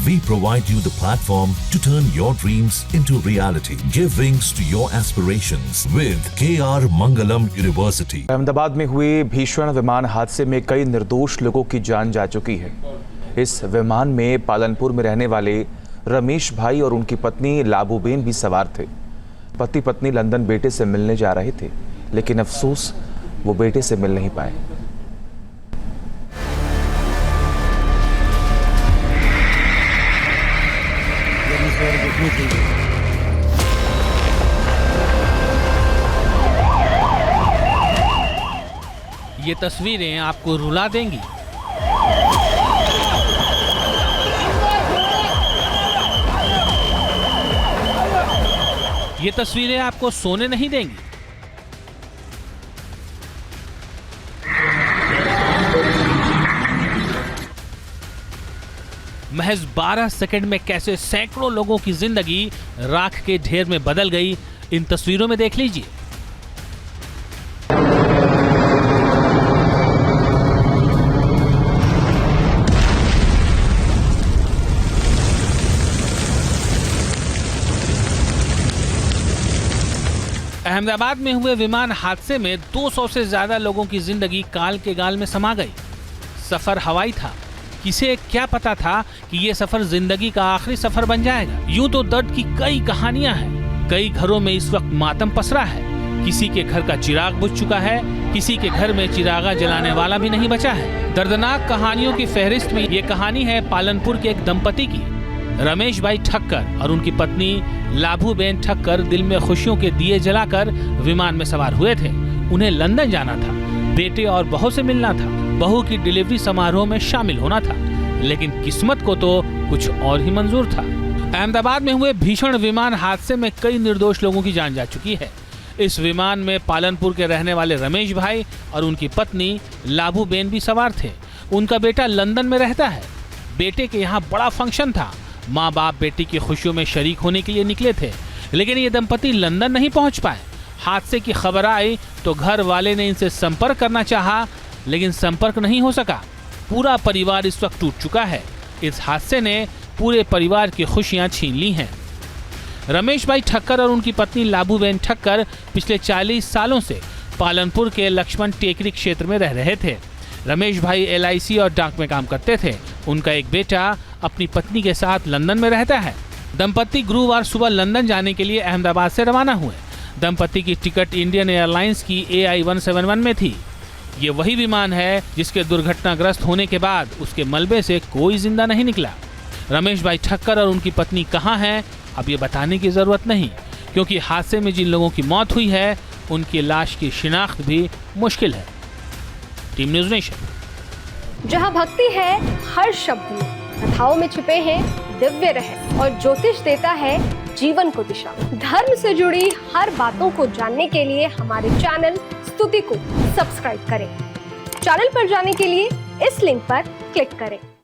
We provide you the platform to turn your dreams into reality. Give wings to your aspirations with KR Mangalam University. Ahmedabad में हुए भीषण विमान हादसे में कई निर्दोष लोगों की जान जा चुकी है। इस विमान में पालनपुर में रहने वाले रमेश भाई और उनकी पत्नी लाबूबेन भी सवार थे। पति पत्नी लंदन बेटे से मिलने जा रहे थे, लेकिन अफसोस वो बेटे से मिल नहीं पाए। ये तस्वीरें आपको रुला देंगी। ये तस्वीरें आपको सोने नहीं देंगी। महज 12 सेकंड में कैसे सैकड़ों लोगों की जिंदगी राख के ढेर में बदल गई, इन तस्वीरों में देख लीजिए। अहमदाबाद में हुए विमान हादसे में 200 से ज्यादा लोगों की जिंदगी काल के गाल में समा गई। सफर हवाई था, किसे क्या पता था कि ये सफर जिंदगी का आखिरी सफर बन जाएगा। यूं तो दर्द की कई कहानियां हैं। कई घरों में इस वक्त मातम पसरा है। किसी के घर का चिराग बुझ चुका है, किसी के घर में चिरागा जलाने वाला भी नहीं बचा है। दर्दनाक कहानियों की फहरिस्त में ये कहानी है पालनपुर के एक दंपति की। रमेश भाई ठक्कर और उनकी पत्नी लाबूबेन ठक्कर दिल में खुशियों के दिए जलाकर विमान में सवार हुए थे। उन्हें लंदन जाना था, बेटे और बहू से मिलना था, बहू की डिलीवरी समारोह में शामिल होना था, लेकिन किस्मत को तो कुछ और ही मंजूर था। अहमदाबाद में हुए भीषण विमान हादसे में कई निर्दोष लोगों की जान जा चुकी है। इस विमान में पालनपुर के रहने वाले रमेश भाई और उनकी पत्नी लाबूबेन भी सवार थे। उनका बेटा लंदन में रहता है। बेटे के यहाँ बड़ा फंक्शन था। माँ बाप बेटी की खुशियों में शरीक होने के लिए निकले थे, लेकिन ये दंपति लंदन नहीं पहुंच पाए। हादसे की खबर आई तो घर वाले ने इनसे संपर्क करना चाहा, लेकिन संपर्क नहीं हो सका। पूरा परिवार इस वक्त टूट चुका है। इस हादसे ने पूरे परिवार की खुशियां छीन ली हैं। रमेश भाई ठक्कर और उनकी पत्नी लाबूबेन ठक्कर पिछले 40 सालों से पालनपुर के लक्ष्मण टेकरी क्षेत्र में रह रहे थे। रमेश भाई LIC और डाक में काम करते थे। उनका एक बेटा अपनी पत्नी के साथ लंदन में रहता है। दंपति गुरुवार सुबह लंदन जाने के लिए अहमदाबाद से रवाना हुए। दंपति की टिकट इंडियन एयरलाइंस की AI 171 में थी। ये वही विमान है जिसके दुर्घटनाग्रस्त होने के बाद उसके मलबे से कोई जिंदा नहीं निकला। रमेश भाई ठक्कर और उनकी पत्नी कहाँ हैं, अब ये बताने की जरूरत नहीं, क्योंकि हादसे में जिन लोगों की मौत हुई है उनकी लाश की शिनाख्त भी मुश्किल है। Team news nation. जहां भक्ति है हर शब्द में, कथाओं में छुपे हैं दिव्य रहस्य और ज्योतिष देता है जीवन को दिशा। धर्म से जुड़ी हर बातों को जानने के लिए हमारे चैनल स्तुति को सब्सक्राइब करें। चैनल पर जाने के लिए इस लिंक पर क्लिक करें।